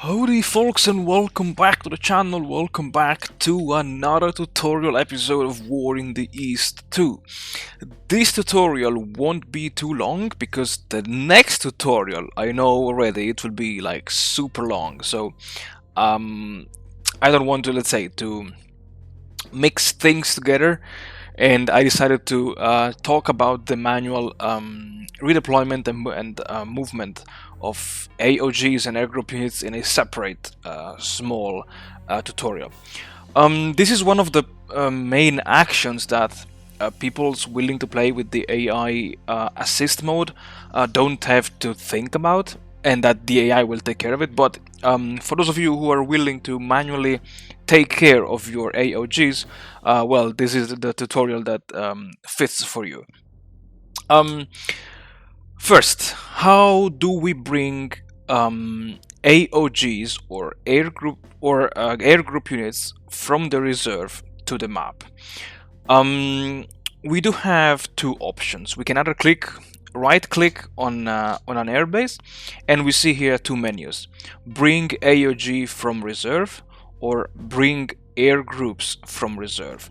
Howdy folks, and welcome back to the channel, welcome back to another tutorial episode of War in the East 2. This tutorial won't be too long because the next tutorial, I know already, it will be like super long, so I don't want to, let's say, to mix things together, and I decided to talk about the manual redeployment and movement of AOGs and airgroup units in a separate small tutorial. This is one of the main actions that people's willing to play with the AI assist mode don't have to think about, and that the AI will take care of it. But for those of you who are willing to manually take care of your AOGs, well, this is the tutorial that fits for you. First, how do we bring AOGs or air group units from the reserve to the map? We do have two options. We can either right click on an airbase, and we see here two menus: bring AOG from reserve or bring air groups from reserve.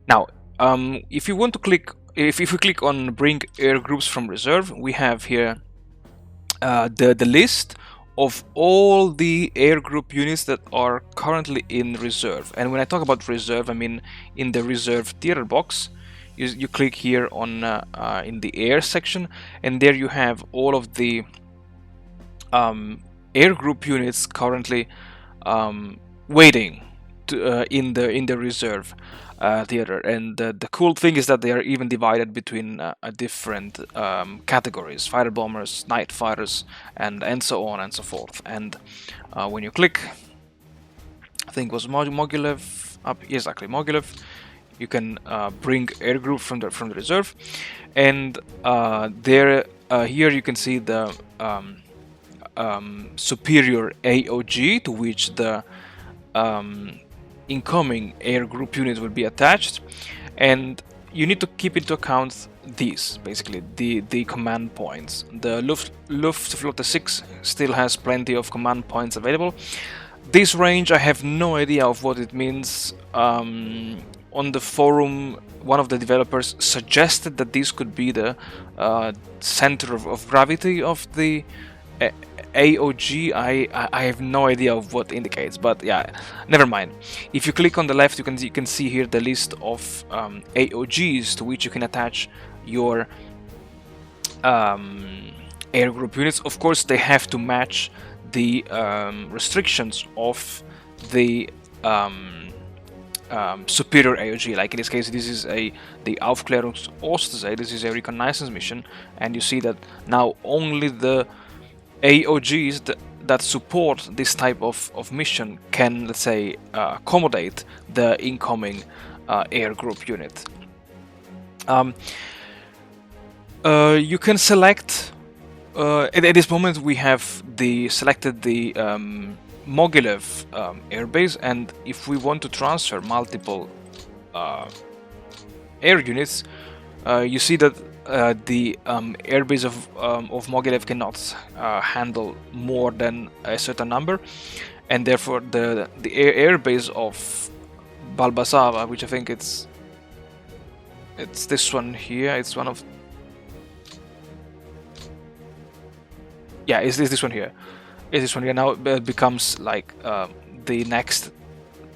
Now, if you want to if we click on bring air groups from reserve, we have here the list of all the air group units that are currently in reserve. And when I talk about reserve, I mean in the reserve theater box. You click here on in the air section, and there you have all of the air group units currently waiting to, in the reserve theater. And the cool thing is that they are even divided between different categories: fighter bombers, night fighters, and so on and so forth. And when you click, I think it was Mogilev up, exactly, Mogilev, you can bring air group from the reserve, and there here you can see the superior AOG to which the incoming air group unit will be attached. And you need to keep into account these, basically the command points. The Luftflotte 6 still has plenty of command points available. This range, I have no idea of what it means. On the forum, one of the developers suggested that this could be the center of gravity of the AOG. I have no idea of what indicates, but yeah, never mind. If you click on the left, you can see here the list of AOGs to which you can attach your air group units. Of course, they have to match the restrictions of the superior AOG. Like in this case, this is the Aufklärungsost. This is a reconnaissance mission, and you see that now only the AOGs that support this type of mission can, let's say, accommodate the incoming air group unit. You can select. At this moment, we have selected the Mogilev airbase, and if we want to transfer multiple air units, you see that the airbase of Mogilev cannot handle more than a certain number, and therefore the airbase of Balbasava, which I think it's this one here, it's one of, yeah, it's this one here. This one here now becomes like the next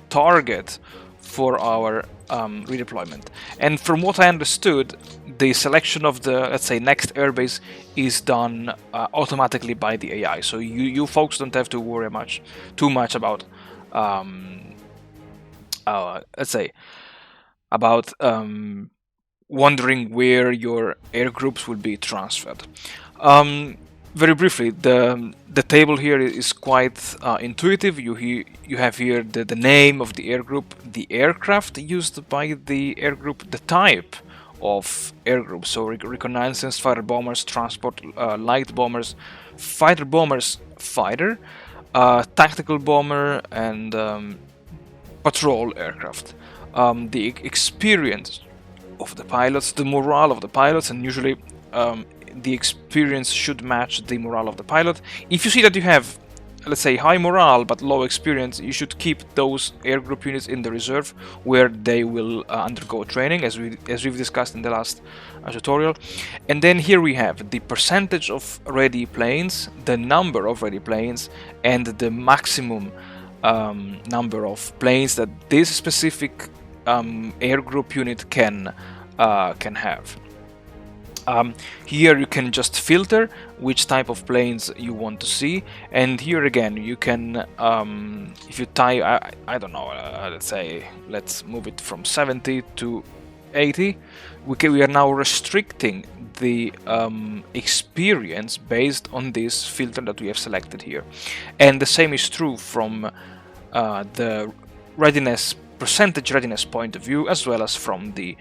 target for our redeployment. And from what I understood, the selection of the, let's say, next airbase is done automatically by the AI. So you folks don't have to worry too much about let's say, about wondering where your air groups will be transferred. Very briefly, the table here is quite intuitive. You have here the name of the air group, the aircraft used by the air group, the type of air group, so reconnaissance, fighter bombers, transport, light bombers, fighter bombers, fighter, tactical bomber, and patrol aircraft. The experience of the pilots, the morale of the pilots, and usually the experience should match the morale of the pilot. If you see that you have let's say, high morale but low experience, you should keep those air group units in the reserve, where they will undergo training, as we've discussed in the last tutorial. And then here we have the percentage of ready planes, the number of ready planes, and the maximum number of planes that this specific air group unit can have. Here you can just filter which type of planes you want to see, and here again you can, if you type, I don't know, let's move it from 70 to 80. We are now restricting the experience based on this filter that we have selected here, and the same is true from the percentage readiness point of view, as well as from the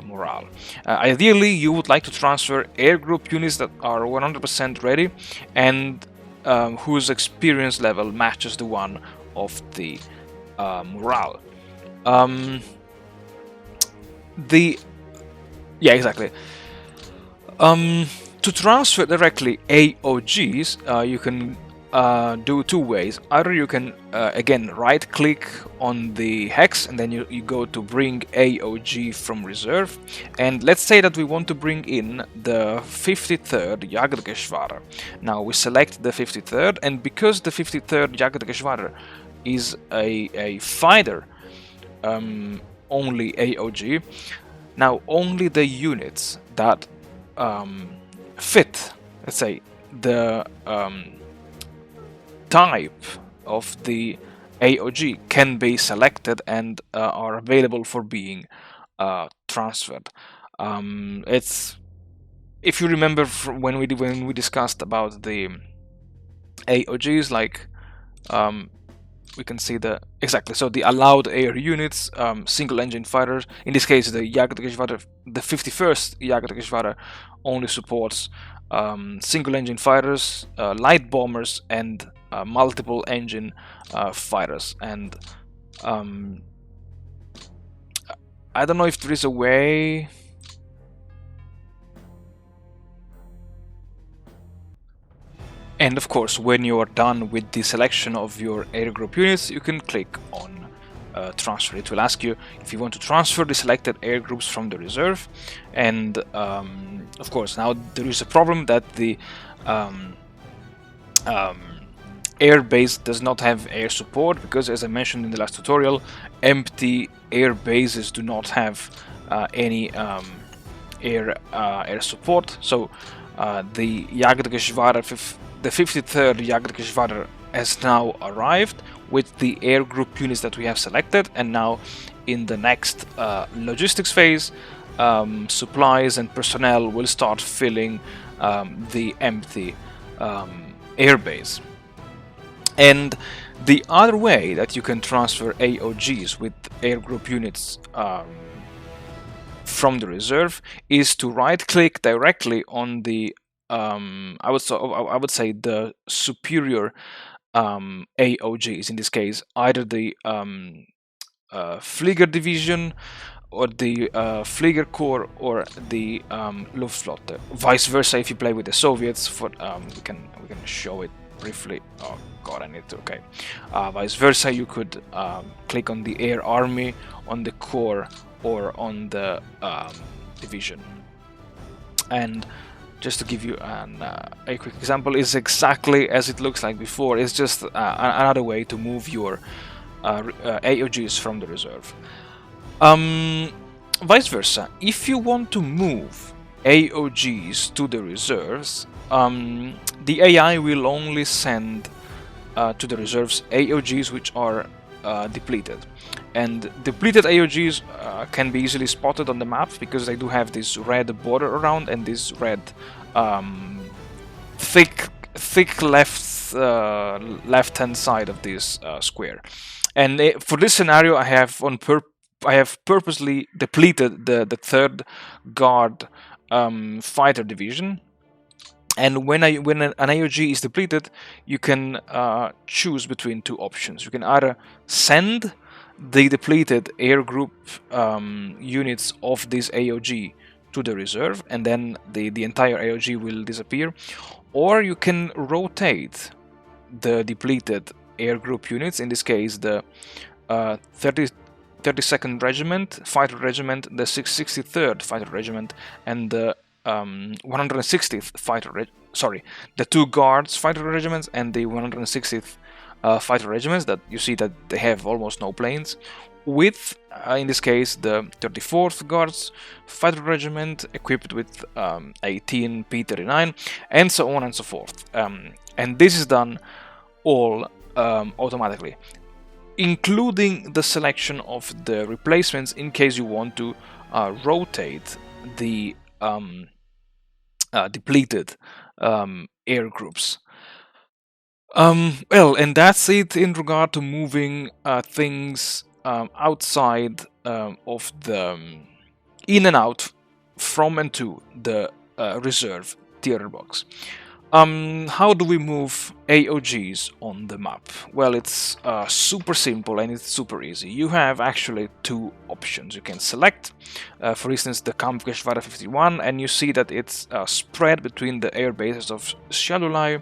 morale. Ideally, you would like to transfer air group units that are 100% ready and whose experience level matches the one of the morale. Yeah, exactly. To transfer directly AOGs, you can do two ways. Either you can again right click on the hex and then you go to bring AOG from reserve, and let's say that we want to bring in the 53rd Jagdgeschwader. Now we select the 53rd, and because the 53rd Jagdgeschwader is a fighter only AOG, now only the units that fit, let's say, the type of the AOG can be selected and are available for being transferred. It's, if you remember from when we discussed about the AOGs, like we can see exactly. So the allowed air units, single engine fighters. In this case, the Jagdgeschwader, the 51st Jagdgeschwader, only supports single engine fighters, light bombers, and multiple engine fighters. And I don't know if there is a way. And of course, when you are done with the selection of your air group units, you can click on transfer. It will ask you if you want to transfer the selected air groups from the reserve. And of course, now there is a problem that the air base does not have air support, because, as I mentioned in the last tutorial, empty air bases do not have any air support. So the Jagdgeschwader, the 53rd Jagdgeschwader, has now arrived with the air group units that we have selected, and now in the next logistics phase, supplies and personnel will start filling the empty air base. And the other way that you can transfer AOGs with air group units from the reserve is to right-click directly on the I would say the superior AOGs. In this case, either the Flieger Division, or the Flieger Corps, or the Luftflotte. Vice versa, if you play with the Soviets. For we can show it briefly. Oh god, I need to. Okay. Vice versa, you could click on the Air Army, on the Corps, or on the Division. And just to give you a quick example, is exactly as it looks like before. It's just another way to move your AOGs from the reserve. Vice versa, if you want to move AOGs to the reserves, the AI will only send to the reserves AOGs which are depleted. And depleted AOGs can be easily spotted on the map, because they do have this red border around and this red thick left-hand side of this square. And for this scenario, I have purposely depleted the third guard fighter division. And when an AOG is depleted, you can choose between two options. You can either send the depleted air group units of this AOG to the reserve, and then the entire AOG will disappear, or you can rotate the depleted air group units, in this case the 32nd Regiment Fighter Regiment, the 63rd Fighter Regiment, and the 160th the 2 Guards Fighter Regiments and the 160th Fighter Regiments, that you see that they have almost no planes, with in this case the 34th Guards Fighter Regiment equipped with 18 P-39, and so on and so forth. And this is done all automatically, including the selection of the replacements in case you want to rotate the depleted air groups. Well, and that's it in regard to moving things outside of the in and out from and to the reserve theater box. How do we move AOGs on the map? Well, it's super simple and it's super easy. You have actually 2 options. You can select, for instance, the Kampfgeschwader 51, and you see that it's spread between the air bases of Shalulai,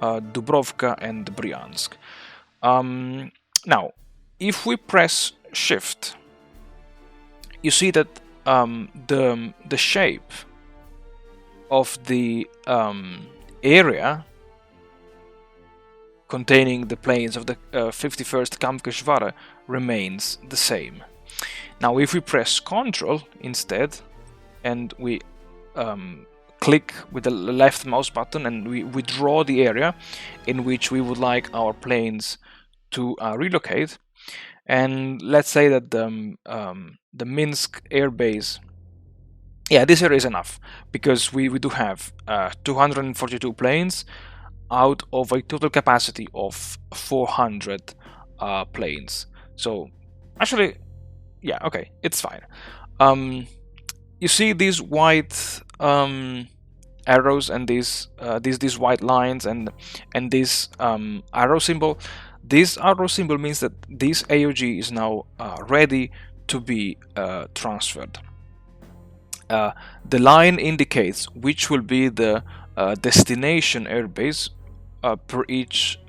Dubrovka, and Bryansk. Now, if we press Shift, you see that the shape of the area containing the planes of the 51st Kampfgeschwader remains the same. Now, if we press Ctrl instead, and we click with the left mouse button, and we draw the area in which we would like our planes to relocate, and let's say that the Minsk air base, this area is enough, because we do have 242 planes out of a total capacity of 400 planes. So actually, okay, it's fine. You see these white arrows and these white lines and this arrow symbol. This arrow symbol means that this AOG is now ready to be transferred. The line indicates which will be the destination airbase per each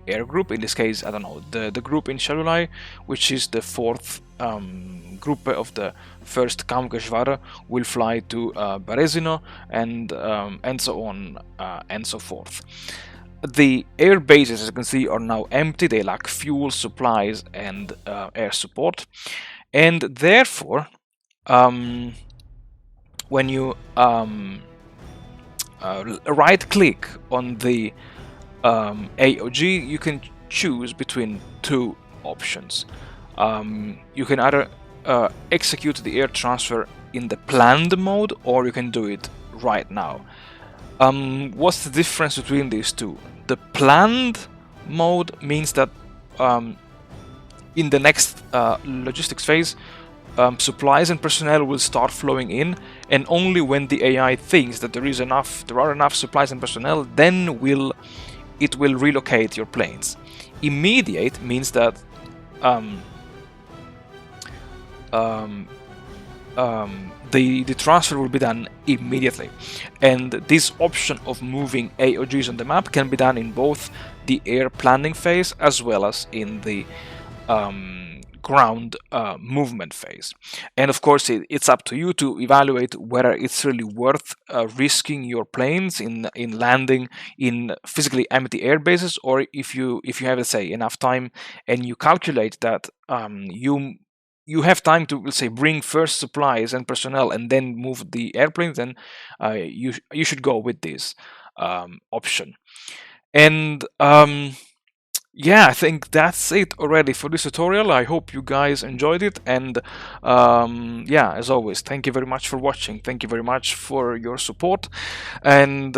air group. In this case, I don't know, the group in Shalulai, which is the 4th group of the 1st Kampfgeschwader, will fly to Berezino, and so on and so forth. The air bases, as you can see, are now empty. They lack fuel, supplies, and air support, and therefore when you right click on the AOG, you can choose between 2 options. You can either execute the air transfer in the planned mode, or you can do it right now. What's the difference between these 2? The planned mode means that in the next logistics phase, supplies and personnel will start flowing in, and only when the AI thinks that there are enough supplies and personnel, then it will relocate your planes. Immediate means that the transfer will be done immediately, and this option of moving AOGs on the map can be done in both the air planning phase as well as in the ground movement phase. And of course, it's up to you to evaluate whether it's really worth risking your planes in landing in physically empty air bases, or if you have, let's say, enough time and you calculate that you have time to, let's say, bring first supplies and personnel and then move the airplanes, then you should go with this option. And I think that's it already for this tutorial. I hope you guys enjoyed it, and as always, thank you very much for watching. Thank you very much for your support, and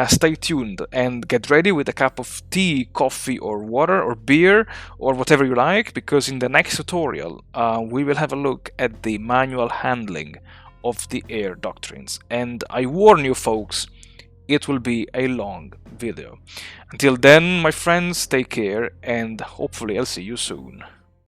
stay tuned and get ready with a cup of tea, coffee, or water, or beer, or whatever you like, because in the next tutorial we will have a look at the manual handling of the air doctrines. And I warn you folks, it will be a long video. Until then, my friends, take care, and hopefully I'll see you soon.